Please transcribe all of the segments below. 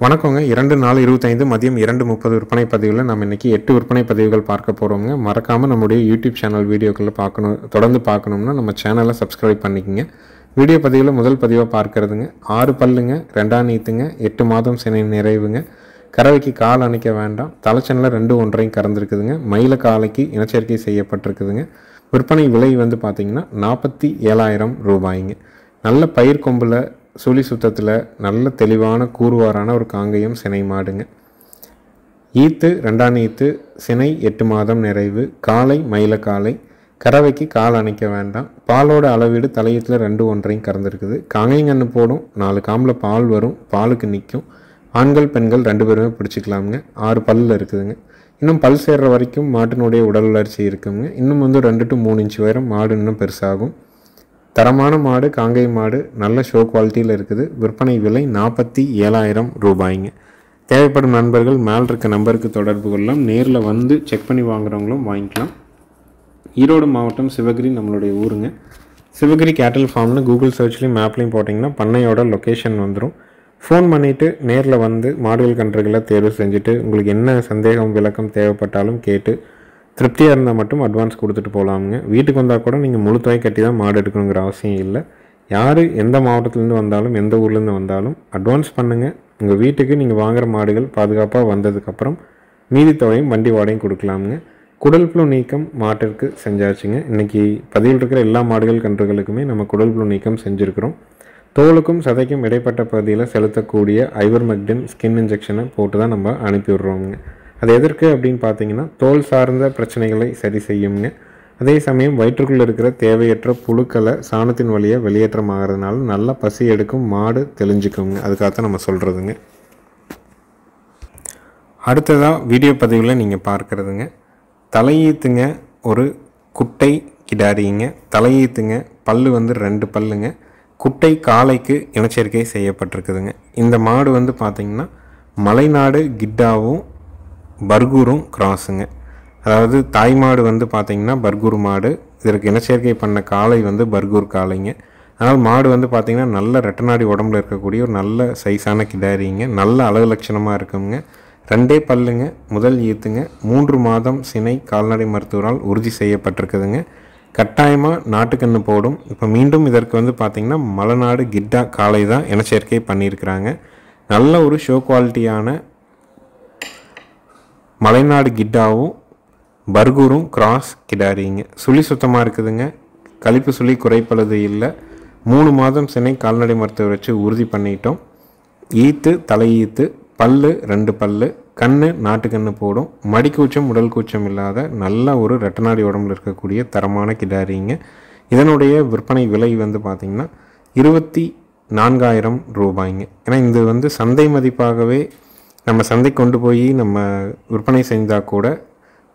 வணக்கங்க 2/4/25 மதியம் 2:30 விற்பனை பதிவில் நம்ம இன்றைக்கி 8 விற்பனை பதிவுகள் பார்க்க போகிறோங்க. மறக்காமல் நம்முடைய யூடியூப் சேனல் வீடியோக்களை தொடர்ந்து பார்க்கணும்னா நம்ம சேனலை சப்ஸ்கிரைப் பண்ணிக்கோங்க. வீடியோ பதிவில் முதல் பதிவாக பார்க்கறதுங்க 6 பல்லுங்க, 2ஆம் நீத்துங்க, 8 மாதம் சினை நிறைவுங்க. கறவைக்கு கால் அணைக்க வேண்டாம், தலைச்சனில் 2 1/2 கறந்துருக்குதுங்க. மயில காலைக்கு இனச்சேர்க்கை செய்யப்பட்டிருக்குதுங்க. விற்பனை விலை வந்து பார்த்திங்கன்னா 47,000 ரூபாய்ங்க. நல்ல பயிர் கொம்பில் சுழி சுத்தத்தில் நல்ல தெளிவான கூறுவாரான ஒரு காங்கேயம் சினை மாடுங்க. ஈத்து 2ஆம் ஈத்து, சினை 8 மாதம் நிறைவு, காலை மயில காலை, கறவைக்கு கால் அணைக்க வேண்டாம். பாலோட அளவீடு தலையீட்டில் 2 1/2 கறந்துருக்குது. காங்கேயங்கன்று போடும், 4 காம்பில் பால் வரும், பாலுக்கு நிற்கும். ஆண்கள் பெண்கள் 2 பேருமே பிடிச்சிக்கலாமுங்க. 6 பல்லில் இருக்குதுங்க. இன்னும் பல் சேர்ற வரைக்கும் மாட்டினுடைய உடல் வளர்ச்சி இருக்குங்க. இன்னும் வந்து 2 to 3 இன்ச் உயரம் மாடு இன்னும் பெருசாகும். தரமான மாடு, காங்கேய மாடு, நல்ல ஷோ குவாலிட்டியில் இருக்குது. விற்பனை விலை 47,000 ரூபாய்ங்க. தேவைப்படும் நண்பர்கள் மேல் இருக்க நம்பருக்கு தொடர்பு கொள்ளலாம். நேரில் வந்து செக் பண்ணி வாங்குறவங்களும் வாங்கிக்கலாம். ஈரோடு மாவட்டம் சிவகிரி நம்மளுடைய ஊருங்க. சிவகிரி கேட்டல் ஃபார்ம்னு கூகுள் சர்ச்லேயும் மேப்லேயும் போட்டிங்கன்னா பண்ணையோட லொக்கேஷன் வந்துடும். ஃபோன் பண்ணிவிட்டு நேரில் வந்து மாடுகள் கன்றுகளை தேர்வு செஞ்சுட்டு உங்களுக்கு என்ன சந்தேகம் விளக்கம் தேவைப்பட்டாலும் கேட்டு திருப்தியாக இருந்தால் மட்டும் அட்வான்ஸ் கொடுத்துட்டு போகலாமுங்க. வீட்டுக்கு வந்தால் கூட நீங்கள் முழு தொகை கட்டி தான் மாடு எடுக்கணுங்கிற அவசியம் இல்லை. யார் எந்த மாவட்டத்துலேருந்து வந்தாலும் எந்த ஊர்லேருந்து வந்தாலும் அட்வான்ஸ் பண்ணுங்கள். உங்கள் வீட்டுக்கு நீங்கள் வாங்குகிற மாடுகள் பாதுகாப்பாக வந்ததுக்கப்புறம் மீதி தொகையும் வண்டி வாடகையும் கொடுக்கலாமுங்க. குடல் புழு நீக்கம் மாட்டிற்கு செஞ்சாச்சுங்க. இன்றைக்கி பதிவில் இருக்கிற எல்லா மாடுகள் கன்றுகளுக்குமே நம்ம குடல் புழு நீக்கம் செஞ்சுருக்கிறோம். தோலுக்கும் சதைக்கும் இடைப்பட்ட பகுதியில் செலுத்தக்கூடிய ஐவர்மெக்டின் ஸ்கின் இன்ஜெக்ஷனை போட்டு தான் நம்ம அனுப்பி விட்றோமுங்க. அது எதற்கு அப்படின்னு பார்த்தீங்கன்னா தோல் சார்ந்த பிரச்சனைகளை சரி செய்யுங்க. அதே சமயம் வயிற்றுக்குள்ளே இருக்கிற தேவையற்ற புழுக்களை சாணத்தின் வழியாக வெளியேற்றமாகறதுனால நல்லா பசி எடுக்கும், மாடு தெளிஞ்சுக்குங்க. அதுக்காகத்தான் நம்ம சொல்கிறதுங்க. அடுத்ததாக வீடியோ பதிவில் நீங்கள் பார்க்குறதுங்க தலையீத்துங்க, ஒரு குட்டை கிடாரிங்க. தலையீத்துங்க, பல்லு வந்து 2 பல்லுங்க. குட்டை காலைக்கு இனச்சேர்க்கை செய்யப்பட்டிருக்குதுங்க. இந்த மாடு வந்து பார்த்திங்கன்னா மலைநாடு கிட்டாவும் பர்கூரும் கிராஸுங்க. அதாவது தாய் மாடு வந்து பார்த்திங்கன்னா பர்கூர் மாடு, இதற்கு இனச்சேர்க்கை பண்ண காளை வந்து பர்கூர் காளைங்க. அதனால் மாடு வந்து பார்த்திங்கன்னா நல்ல ரெட்டநாடி உடம்புல இருக்கக்கூடிய ஒரு நல்ல சைஸான கிடாரிங்க. நல்ல அழகு லட்சணமாக இருக்குங்க. 2 பல்லுங்க, முதல் ஈத்துங்க, 3 மாதம் சினை கால்நடை மருத்துவரால் உறுதி செய்யப்பட்டிருக்குதுங்க. கட்டாயமாக நாட்டுக்கன்று போடும். இப்போ மீண்டும் இதற்கு வந்து பார்த்திங்கன்னா மலைநாடு கிட்டா காளை தான் இனச்சேர்க்கை பண்ணியிருக்கிறாங்க. நல்ல ஒரு ஷோ குவாலிட்டியான மலைநாடு கிட்டாவும் பர்கூரும் கிராஸ் கிடாரிங்க. சுழி சுத்தமாக இருக்குதுங்க. கழிப்பு சுழி குறைப்பழுது இல்லை. 3 மாதம் சினை கால்நடை மருத்துவர் வச்சு உறுதி பண்ணிட்டோம். ஈத்து தலையீத்து, பல்லு 2 பல்லு, கண்ணு நாட்டுக்கண்ணு போடும். மடிக்கூச்சம் உடல் கூச்சம் இல்லாத நல்ல ஒரு ரெட்டநாடி உடம்புல இருக்கக்கூடிய தரமான கிடாரிங்க. இதனுடைய விற்பனை விலை வந்து பார்த்திங்கன்னா 24,000 ரூபாய்ங்க. ஏன்னா இது வந்து சந்தை மதிப்பாகவே நம்ம சந்தை கொண்டு போய் நம்ம விற்பனை செஞ்சால் கூட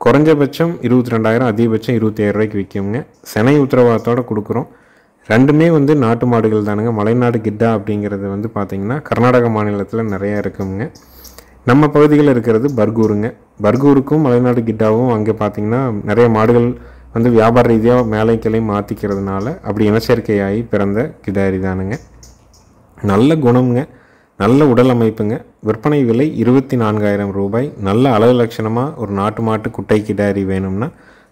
குறைஞ்சபட்சம் 22,000, அதிகபட்சம் 27,000 ரூபாய்க்கு விற்குங்க. செனை உத்தரவாதத்தோடு கொடுக்குறோம். 2மே வந்து நாட்டு மாடுகள் தானுங்க. மலைநாடு கிட்டா அப்படிங்கிறது வந்து பார்த்திங்கன்னா கர்நாடக மாநிலத்தில் நிறையா இருக்குங்க. நம்ம பகுதியில் இருக்கிறது பர்கூருங்க. பர்கூருக்கும் மலைநாடு கிட்டாவும் அங்கே பார்த்திங்கன்னா நிறைய மாடுகள் வந்து வியாபார ரீதியாக மேலை கிளை மாற்றிக்கிறதுனால அப்படி இனச்சேர்க்கையாகி பிறந்த கிடாரி தானுங்க. நல்ல குணம்ங்க, நல்ல உடல் அமைப்புங்க. விற்பனை விலை 24,000 ரூபாய். நல்ல அழகு லட்சணமாக ஒரு நாட்டு மாட்டு குட்டை கிடாரி வேணும்னா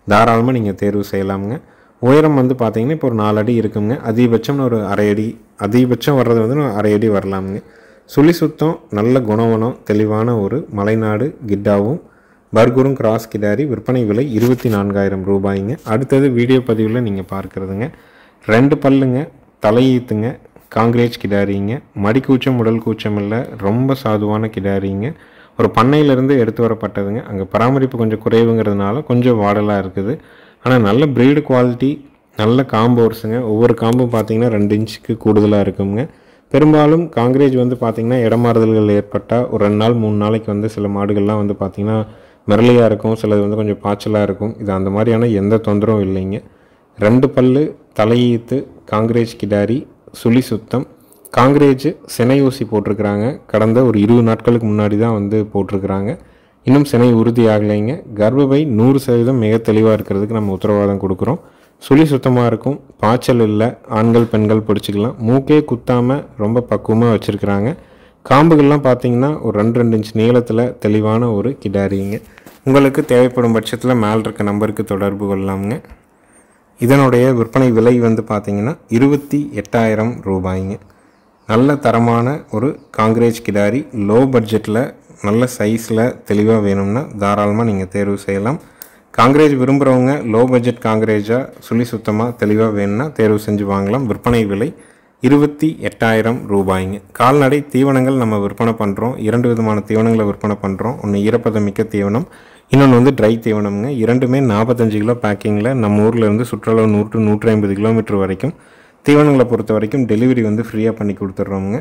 தாராளமாக நீங்கள் தேர்வு செய்யலாமுங்க. உயரம் வந்து பார்த்திங்கன்னா இப்போ ஒரு 4 அடி இருக்குங்க. அதிகபட்சம் ஒரு 1/2 அடி, அதிகபட்சம் வர்றது வந்து 1/2 அடி வரலாமுங்க. சுழி சுத்தம், நல்ல குணவனம், தெளிவான ஒரு மலைநாடு கிட்டாவும் பர்கூரும் கிராஸ் கிடாரி. விற்பனை விலை 24,000 ரூபாய்ங்க. அடுத்தது வீடியோ பதிவில் நீங்கள் பார்க்குறதுங்க 2 பல்லுங்க, தலையீத்துங்க, காங்கிரேஜ் கிடாரிங்க. மடிக்கூச்சம் உடல் கூச்சம் இல்லை, ரொம்ப சாதுவான கிடாரிங்க. ஒரு பண்ணையிலேருந்து எடுத்து வரப்பட்டதுங்க. அங்கே பராமரிப்பு கொஞ்சம் குறைவுங்கிறதுனால கொஞ்சம் வாடலாக இருக்குது. ஆனால் நல்ல ப்ரீடு குவாலிட்டி, நல்ல காம்பு வருஷங்க. ஒவ்வொரு காம்பும் பார்த்திங்கன்னா 2 இன்ச்சுக்கு கூடுதலாக இருக்குங்க. பெரும்பாலும் காங்கிரேஜ் வந்து பார்த்திங்கன்னா இடமாறுதல்கள் ஏற்பட்டால் ஒரு 2 நாள் 3 நாளைக்கு வந்து சில மாடுகள்லாம் வந்து பார்த்திங்கன்னா மிரளியாக இருக்கும், சிலது வந்து கொஞ்சம் பாய்ச்சலாக இருக்கும். இது அந்த மாதிரியான எந்த தொந்தரவும் இல்லைங்க. 2 பல்லு, தலையீத்து, காங்கிரேஜ் கிடாரி, சுழி சுத்தம். காங்கிரேஜ் சினை ஊசி போட்டிருக்கிறாங்க. கடந்த ஒரு 20 நாட்களுக்கு முன்னாடி தான் வந்து போட்டிருக்கிறாங்க. இன்னும் சினை உறுதி ஆகலைங்க. கர்ப்பப்பை 100% மிக தெளிவாக இருக்கிறதுக்கு நம்ம உத்தரவாதம் கொடுக்குறோம். சுழி சுத்தமாக இருக்கும், பாய்ச்சல் இல்லை, ஆண்கள் பெண்கள் பிடிச்சிக்கலாம். மூக்கே குத்தாமல் ரொம்ப பக்குவமாக வச்சுருக்கிறாங்க. காம்புகள்லாம் பார்த்தீங்கன்னா ஒரு 2 இன்ச் நீளத்தில் தெளிவான ஒரு கிடாரிங்க. உங்களுக்கு தேவைப்படும் பட்சத்தில் மேல் இருக்க நம்பருக்கு தொடர்பு கொள்ளலாமுங்க. இதனுடைய விற்பனை விலை வந்து பார்த்தீங்கன்னா 28,000 ரூபாய்ங்க. நல்ல தரமான ஒரு காங்கிரேஜ் கிடாரி, லோ பட்ஜெட்டில் நல்ல சைஸில் தெளிவாக வேணும்னா தாராளமாக நீங்கள் தேர்வு செய்யலாம். காங்கிரேஜ் விரும்புகிறவங்க லோ பட்ஜெட் காங்கிரேஜாக சுழி சுத்தமாக தெளிவாக வேணும்னா தேர்வு செஞ்சு வாங்கலாம். விற்பனை விலை 28,000 ரூபாய்ங்க. கால்நடை தீவனங்கள் நம்ம விற்பனை பண்ணுறோம். 2 விதமான தீவனங்களை விற்பனை பண்ணுறோம். ஒன்று ஈரப்பதமிக்க தீவனம், இன்னொன்று வந்து ட்ரை தீவனம்ங்க. இரண்டுமே 45 கிலோ பேக்கிங்கில் நம்ம ஊர்லேருந்து சுற்றளவு 100 to 150 கிலோமீட்டர் வரைக்கும் தீவனங்களை பொறுத்த வரைக்கும் டெலிவரி வந்து ஃப்ரீயாக பண்ணி கொடுத்துட்றோமுங்க.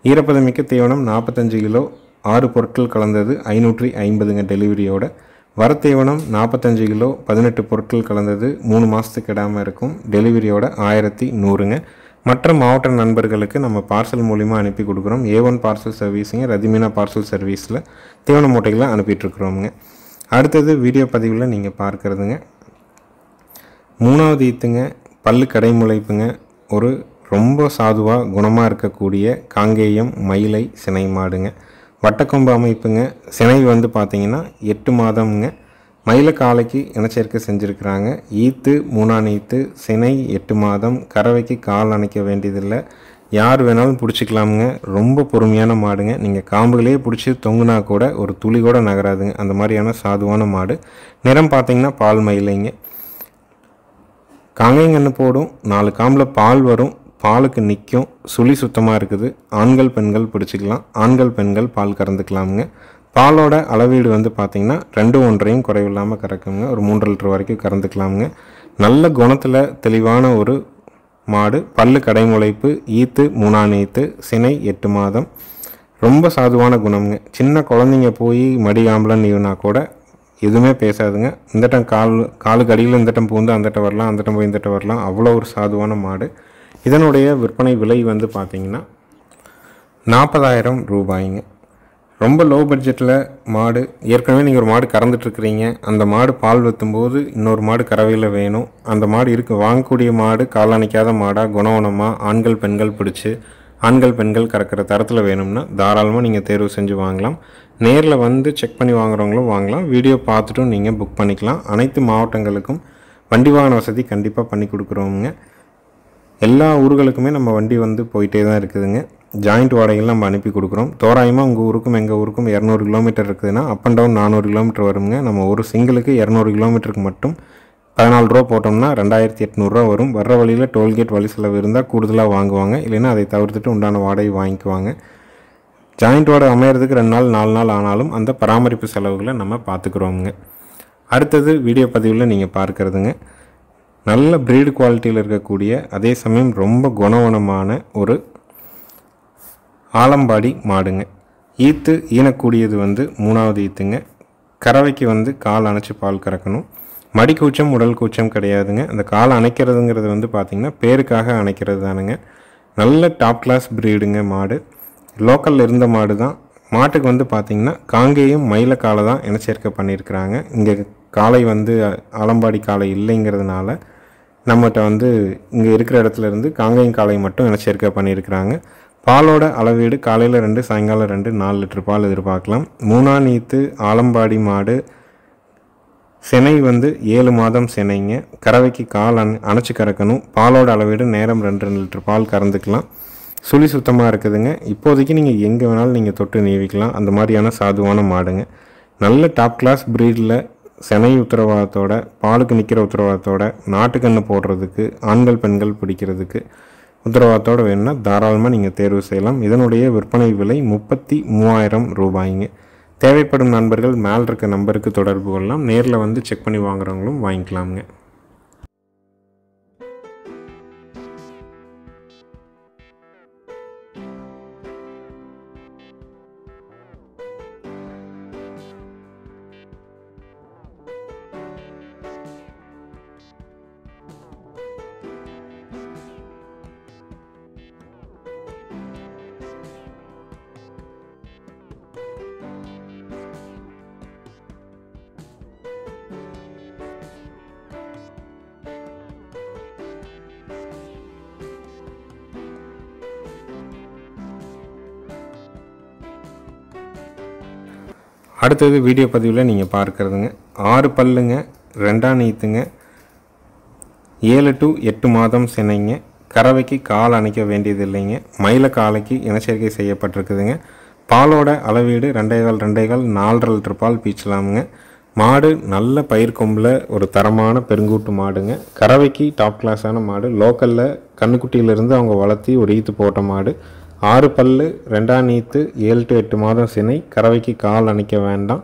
ஈரப்பதமிக்க தீவனம் 45 கிலோ 6 பொருட்கள் கலந்தது 550ங்க டெலிவரியோட. வர தீவனம் 45 கிலோ 18 பொருட்கள் கலந்தது 3 மாதத்துக்கு இடாமல் இருக்கும், டெலிவரியோட 1100ங்க. மற்ற மாவட்ட நண்பர்களுக்கு நம்ம பார்சல் மூலிமா அனுப்பி கொடுக்குறோம். A1 பார்சல் சர்வீஸுங்க, ரதிமீனா பார்சல் சர்வீஸில் தீவன மூட்டைகளை அனுப்பிட்டுருக்குறோமுங்க. அடுத்தது வீடியோ பதிவில் நீங்கள் பார்க்குறதுங்க 3வது ஈத்துங்க, பல்லு கடைமுளைப்புங்க. ஒரு ரொம்ப சாதுவாக குணமாக இருக்கக்கூடிய காங்கேயம் மயிலை சினை மாடுங்க. வட்டக்கொம்பு அமைப்புங்க. சினை வந்து பார்த்திங்கன்னா 8 மாதம்ங்க. மயில காலைக்கு இனச்சேர்க்கை செஞ்சுருக்கிறாங்க. ஈத்து 3ஆம் ஈத்து, சினை 8 மாதம். கறவைக்கு கால் அணைக்க வேண்டியதில்லை, யார் வேணாலும் பிடிச்சிக்கலாமுங்க. ரொம்ப பொறுமையான மாடுங்க. நீங்கள் காம்புகளே பிடிச்சி தொங்குனா கூட ஒரு துளி கூட நகராதுங்க. அந்த மாதிரியான சாதுவான மாடு. நிறம் பார்த்திங்கன்னா பால் மயிலைங்க. காங்கைங்கன்று போடும், 4 காம்பில் பால் வரும், பாலுக்கு நிற்கும், சுழி சுத்தமாக இருக்குது. ஆண்கள் பெண்கள் பிடிச்சிக்கலாம், ஆண்கள் பெண்கள் பால் கறந்துக்கலாமுங்க. பாலோட அளவீடு வந்து பார்த்திங்கன்னா 2 1/2 குறைவில்லாமல் கறக்குங்க. ஒரு 3 லிட்டர் வரைக்கும் கறந்துக்கலாமுங்க. நல்ல குணத்தில் தெளிவான ஒரு மாடு. பல்லு கடைமுளைப்பு, ஈத்து 3ஆம் ஈத்து, சினை 8 மாதம். ரொம்ப சாதுவான குணம்ங்க. சின்ன குழந்தைங்க போய் மடி ஆம்பளை நீவுனா கூட எதுவுமே பேசாதுங்க. இந்தட்டம் காலுக்கு அடியில் இந்தட்டம் பூந்து அந்தட்டம் வரலாம், அந்தட்டம் போய் இந்தட்டம் வரலாம். அவ்வளோ ஒரு சாதுவான மாடு. இதனுடைய விற்பனை விலை வந்து பார்த்திங்கன்னா 40,000 ரூபாய்ங்க. ரொம்ப லோ பட்ஜெட்டில் மாடு. ஏற்கனவே நீங்கள் ஒரு மாடு கறந்துட்டுருக்கிறீங்க, அந்த மாடு பால் வைத்தும்போது இன்னொரு மாடு கறவையில் வேணும், அந்த மாடு இருக்குது. வாங்கக்கூடிய மாடு காலணிக்காத மாடாக குணவனமாக ஆண்கள் பெண்கள் பிடிச்சி ஆண்கள் பெண்கள் கறக்கிற தரத்தில் வேணும்னா தாராளமாக நீங்கள் தேர்வு செஞ்சு வாங்கலாம். நேரில் வந்து செக் பண்ணி வாங்குறவங்களும் வாங்கலாம், வீடியோ பார்த்துட்டும் நீங்கள் புக் பண்ணிக்கலாம். அனைத்து மாவட்டங்களுக்கும் வண்டி வாகன வசதி கண்டிப்பாக பண்ணி கொடுக்குறோமுங்க. எல்லா ஊர்களுக்குமே நம்ம வண்டி வந்து போயிட்டே தான் இருக்குதுங்க. ஜாயிண்ட் வாடகைகள் நம்ம அனுப்பி கொடுக்குறோம். தோராயமாக உங்கள் ஊருக்கும் எங்கள் ஊருக்கும் 200 கிலோமீட்டர் இருக்குதுன்னா அப் அண்ட் டவுன் 400 கிலோமீட்டர் வருங்க. நம்ம ஒரு சிங்கிளுக்கு 200 கிலோமீட்டருக்கு மட்டும் 14 ரூபா போட்டோம்னா 2800 வரும். வர்ற வழியில் டோல்கேட் வழி செலவு இருந்தால் கூடுதலாக வாங்குவாங்க, இல்லைன்னா அதை தவிர்த்துட்டு உண்டான வாடகை வாங்கிக்குவாங்க. ஜாயிண்ட் வாடகை அமையிறதுக்கு 2 நாள் 4 நாள் ஆனாலும் அந்த பராமரிப்பு செலவுகளை நம்ம பார்த்துக்குறோமுங்க. அடுத்தது வீடியோ பதிவில் நீங்கள் பார்க்குறதுங்க நல்ல ப்ரீடு குவாலிட்டியில் இருக்கக்கூடிய, அதே சமயம் ரொம்ப குணவனமான ஒரு ஆலம்பாடி மாடுங்க. ஈத்து ஈனக்கூடியது வந்து 3ஆவது ஈத்துங்க. கறவைக்கு வந்து கால் அணைச்சி பால் கறக்கணும். மடி கூச்சம் உடல் கூச்சம் கிடையாதுங்க. அந்த காலை அணைக்கிறதுங்கிறது வந்து பார்த்திங்கன்னா பேருக்காக அணைக்கிறது தானுங்க. நல்ல டாப் கிளாஸ் ப்ரீடுங்க மாடு. லோக்கலில் இருந்த மாடு தான். மாட்டுக்கு வந்து பார்த்திங்கன்னா காங்கேயம் மயில காலை தான் இனச்சேர்க்கை பண்ணியிருக்கிறாங்க. இங்கே காலை வந்து ஆலம்பாடி காலை இல்லைங்கிறதுனால நம்மகிட்ட வந்து இங்கே இருக்கிற இடத்துல இருந்து காங்கேயம் காலை மட்டும் இனச்சேர்க்கை பண்ணியிருக்கிறாங்க. பாலோட அளவீடு காலையில் 2 சாயங்காலம் 2 4 லிட்டர் பால் எதிர்பார்க்கலாம். 3ஆம் ஈத்து ஆலம்பாடி மாடு. சினை வந்து 7 மாதம் சினைங்க. கறவைக்கு கால் அணைச்சி கறக்கணும். பாலோட அளவீடு நேரம் 2 லிட்டர் பால் கறந்துக்கலாம். சுழி சுத்தமாக இருக்குதுங்க. இப்போதைக்கு நீங்கள் எங்கே வேணாலும் நீங்கள் தொட்டு நீவிக்கலாம். அந்த மாதிரியான சாதுவான மாடுங்க. நல்ல டாப் கிளாஸ் ப்ரீடில் சினை உத்தரவாதத்தோட, பாலுக்கு நிற்கிற உத்தரவாதத்தோட, நாட்டுக்கன்று போடுறதுக்கு, ஆண்கள் பெண்கள் பிடிக்கிறதுக்கு உத்தரவாதத்தோடு வேணும்னா தாராளமாக நீங்கள் தேர்வு செய்யலாம். இதனுடைய விற்பனை விலை 33,000 ரூபாய்ங்க. தேவைப்படும் நண்பர்கள் மேல் இருக்க நம்பருக்கு தொடர்பு கொள்ளலாம். நேரில் வந்து செக் பண்ணி வாங்குறவங்களும் வாங்கிக்கலாமுங்க. அடுத்தது வீடியோ பதிவில் நீங்கள் பார்க்குறதுங்க 6 பல்லுங்க, 2ஆம் நீத்துங்க, 7 to 8 மாதம் சினைங்க. கறவைக்கு கால் அணைக்க வேண்டியது இல்லைங்க. மயில காலைக்கு இனச்சேர்க்கை செய்யப்பட்டிருக்குதுங்க. பாலோட அளவீடு 2.5 4 லிட்டர் பால் பீச்சலாமுங்க. மாடு நல்ல பயிர் கொம்பில் ஒரு தரமான பெருங்கூட்டு மாடுங்க. கறவைக்கு டாப் கிளாஸான மாடு. லோக்கலில் கண்ணுக்குட்டியிலிருந்து அவங்க வளர்த்தி ஒரு ஈத்து போட்ட மாடு. 6 பல்லு, 2ஆம் நீத்து, 7 to 8 மாதம் சினை. கறவைக்கு கால் அணைக்க வேண்டாம்.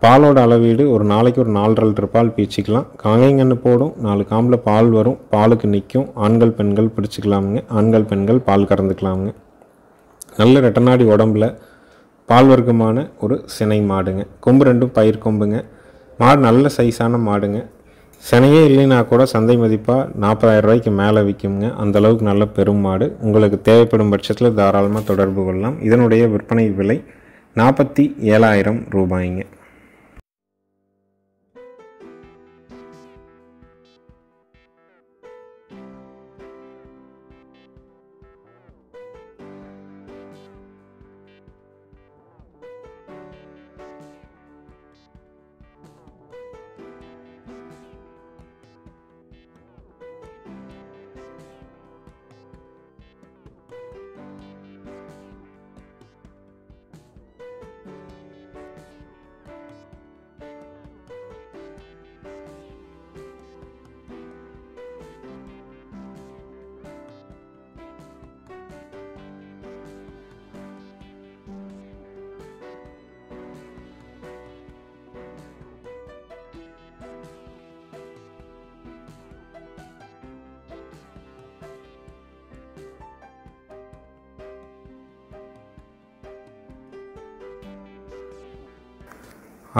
பாலோட அளவீடு ஒரு நாளைக்கு ஒரு 4 லிட்டர் பால் பீச்சிக்கலாம். காங்கைங்கன்று போடும், 4 காம்பில் பால் வரும், பாலுக்கு நிற்கும். ஆண்கள் பெண்கள் பிடிச்சிக்கலாமுங்க. ஆண்கள் பெண்கள் பால் கறந்துக்கலாமுங்க. நல்ல ரெட்டநாடி உடம்பில் பால் வர்க்கமான ஒரு சினை மாடுங்க. கொம்பு 2 பயிர் கொம்புங்க. மாடு நல்ல சைஸான மாடுங்க. சினையே இல்லைன்னா கூட சந்தை மதிப்பாக 40,000 ரூபாய்க்கு மேலே விற்குங்க. அந்தளவுக்கு நல்ல பெரும் மாடு. உங்களுக்கு தேவைப்படும் பட்சத்தில் தாராளமாக தொடர்பு கொள்ளலாம். இதனுடைய விற்பனை விலை 47,000 ரூபாய்ங்க.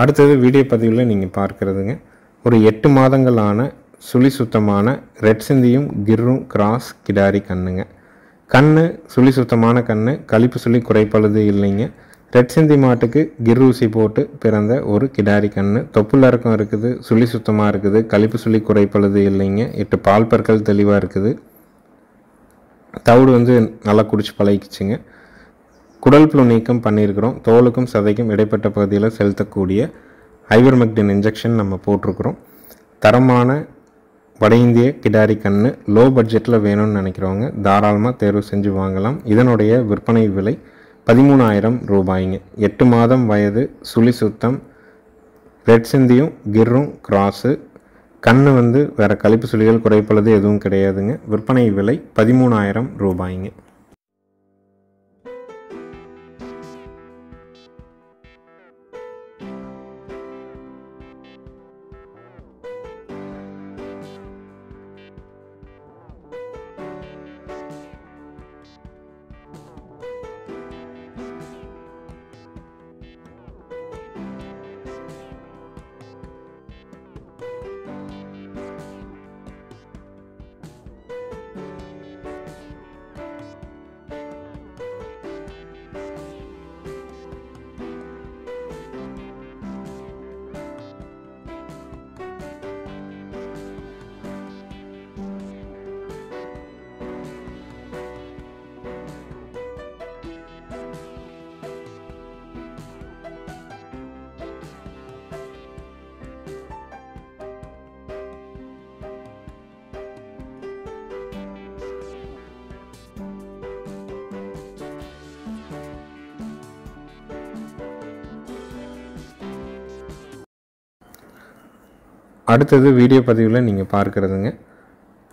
அடுத்தது வீடியோ பதிவில் நீங்கள் பார்க்குறதுங்க ஒரு 8 மாதங்களான சுழி சுத்தமான ரெட் சிந்தியும் கிர்ரும் கிராஸ் கிடாரி கண்ணுங்க. கண்ணு சுழி சுத்தமான கண்ணு, கழிப்பு சுழி குறைப்பழுது இல்லைங்க. ரெட் சிந்தி மாட்டுக்கு கிர்ரூசி போட்டு பிறந்த ஒரு கிடாரி கண்ணு. தொப்புள் இறக்கம் இருக்குது, சுழி சுத்தமாக இருக்குது, கழிப்பு சுழி குறைப்பழுது இல்லைங்க. 8 பால் பற்கள் தெளிவாக இருக்குது. தவிடு நல்லா குடிச்சு பழகிக்குச்சுங்க. குடல் புழு நீக்கம் பண்ணியிருக்கிறோம். தோலுக்கும் சதைக்கும் இடைப்பட்ட பகுதியில் செலுத்தக்கூடிய ஐவர்மெக்டின் இன்ஜெக்ஷன் நம்ம போட்டிருக்கிறோம். தரமான வட இந்திய கிடாரி கண்ணு லோ பட்ஜெட்டில் வேணும்னு நினைக்கிறவங்க தாராளமாக தேர்வு செஞ்சு வாங்கலாம். இதனுடைய விற்பனை விலை 13,000 ரூபாய்ங்க. 8 மாதம் வயது, சுழி சுத்தம், ரெட் சிந்தியும் கிர்ரும் கிராஸு. கண்ணு வேறு கழிப்பு சுழிகள் குறைப்பழுது எதுவும் கிடையாதுங்க. விற்பனை விலை 13,000 ரூபாய்ங்க. அடுத்தது வீடியோ பதிவில் நீங்கள் பார்க்குறதுங்க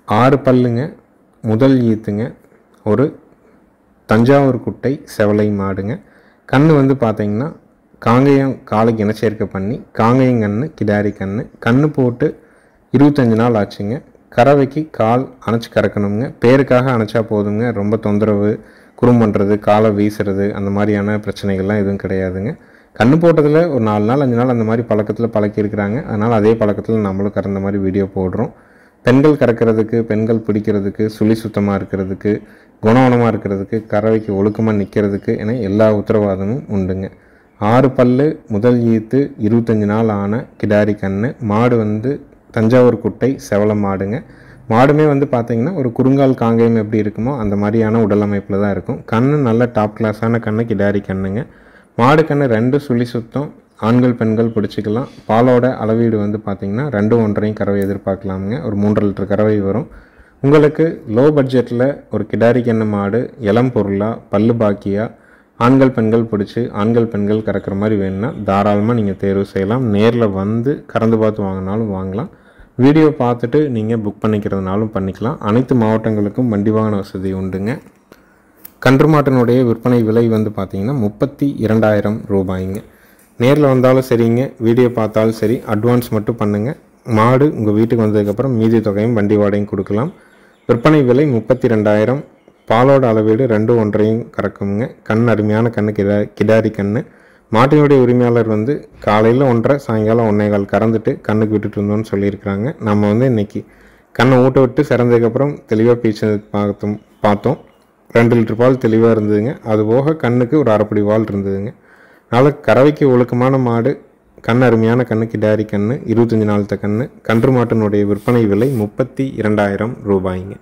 6 பல்லுங்க, முதல் ஈத்துங்க, ஒரு தஞ்சாவூர் குட்டை செவலை மாடுங்க. கண்ணு பார்த்தீங்கன்னா காங்கேயம் காலைக்கு இனச்சேர்க்கை பண்ணி காங்கேயம் கண்ணு கிடாரி கண்ணு. கண்ணு போட்டு 25 நாள் ஆச்சுங்க. கறவைக்கு கால் அணைச்சி கறக்கணுங்க. பேருக்காக அணைச்சா போதுங்க. ரொம்ப தொந்தரவு, குறும் பண்ணுறது, காலை வீசுறது அந்த மாதிரியான பிரச்சனைகள்லாம் எதுவும் கிடையாதுங்க. கண்ணு போட்டதில் ஒரு 4 நாள் 5 நாள் அந்த மாதிரி பழக்கத்தில் பழக்கியிருக்கிறாங்க. அதனால் அதே பழக்கத்தில் நம்மளும் கறந்த மாதிரி வீடியோ போடுறோம். பெண்கள் கறக்கிறதுக்கு, பெண்கள் பிடிக்கிறதுக்கு, சுழி சுத்தமாக இருக்கிறதுக்கு, குணவனமாக இருக்கிறதுக்கு, கறவைக்கு ஒழுக்கமாக நிற்கிறதுக்கு என எல்லா உத்தரவாதமும் உண்டுங்க. 6 பல்லு, முதல் ஈத்து, 25 நாள் ஆன கிடாரி கண்ணு. மாடு தஞ்சாவூர் குட்டை செவல மாடுங்க. மாடுமே பார்த்திங்கன்னா ஒரு குறுங்கால் காங்கேயம் எப்படி இருக்குமோ அந்த மாதிரியான உடல் அமைப்பில் தான் இருக்கும். கண்ணு நல்ல டாப் கிளாஸான கண்ணு, கிடாரி கண்ணுங்க. மாடு கண்ணு 2 சுழி சுத்தம், ஆண்கள் பெண்கள் பிடிச்சிக்கலாம். பாலோட அளவீடு வந்து பார்த்திங்கன்னா 2 1/2 கறவை எதிர்பார்க்கலாமுங்க. ஒரு 3 லிட்டர் கறவை வரும். உங்களுக்கு லோ பட்ஜெட்டில் ஒரு கிடாரி கன்று மாடு இளம் பொருளாக பல்லு பாக்கியாக ஆண்கள் பெண்கள் பிடிச்சி ஆண்கள் பெண்கள் கறக்கிற மாதிரி வேணும்னா தாராளமாக நீங்கள் தேர்வு செய்யலாம். நேரில் வந்து கறந்து பார்த்து வாங்கினாலும் வாங்கலாம். வீடியோ பார்த்துட்டு நீங்கள் புக் பண்ணிக்கிறதுனாலும் பண்ணிக்கலாம். அனைத்து மாவட்டங்களுக்கும் வண்டி வாகன வசதி உண்டுங்க. கன்று மாட்டினுடைய விற்பனை விலை வந்து பார்த்திங்கன்னா 32,000 ரூபாய்ங்க. நேரில் வந்தாலும் சரிங்க, வீடியோ பார்த்தாலும் சரி, அட்வான்ஸ் மட்டும் பண்ணுங்கள். மாடு உங்கள் வீட்டுக்கு வந்ததுக்கப்புறம் மீதி தொகையும் வண்டி வாடகையும் கொடுக்கலாம். விற்பனை விலை 32,000. பாலோட அளவீடு 2 1/2 கறக்குங்க. கண் அருமையான கண்ணு, கிடாரி கண்ணு. மாட்டினுடைய உரிமையாளர் வந்து காலையில் 1:30 சாயங்காலம் 1:15 கறந்துட்டு கண்ணுக்கு விட்டுட்டு இருந்தோன்னு சொல்லியிருக்கிறாங்க. நம்ம வந்து இன்றைக்கி கண்ணை ஊட்ட விட்டு சிறந்ததுக்கப்புறம் தெளிவாக பீச்சு பார்த்தோம். 2 லிட்டர் பால் தெளிவாக இருந்ததுங்க. அதுபோக கண்ணுக்கு ஒரு அரைப்படி வால் இருந்ததுங்க. அதனால் கறவைக்கு ஒழுக்கமான மாடு, கண் அருமையான கண்ணு, கிடாரி கண்ணு, 25 நாளத்த கண்ணு. கன்று மாட்டினுடைய விற்பனை விலை 32,000 ரூபாய்ங்க.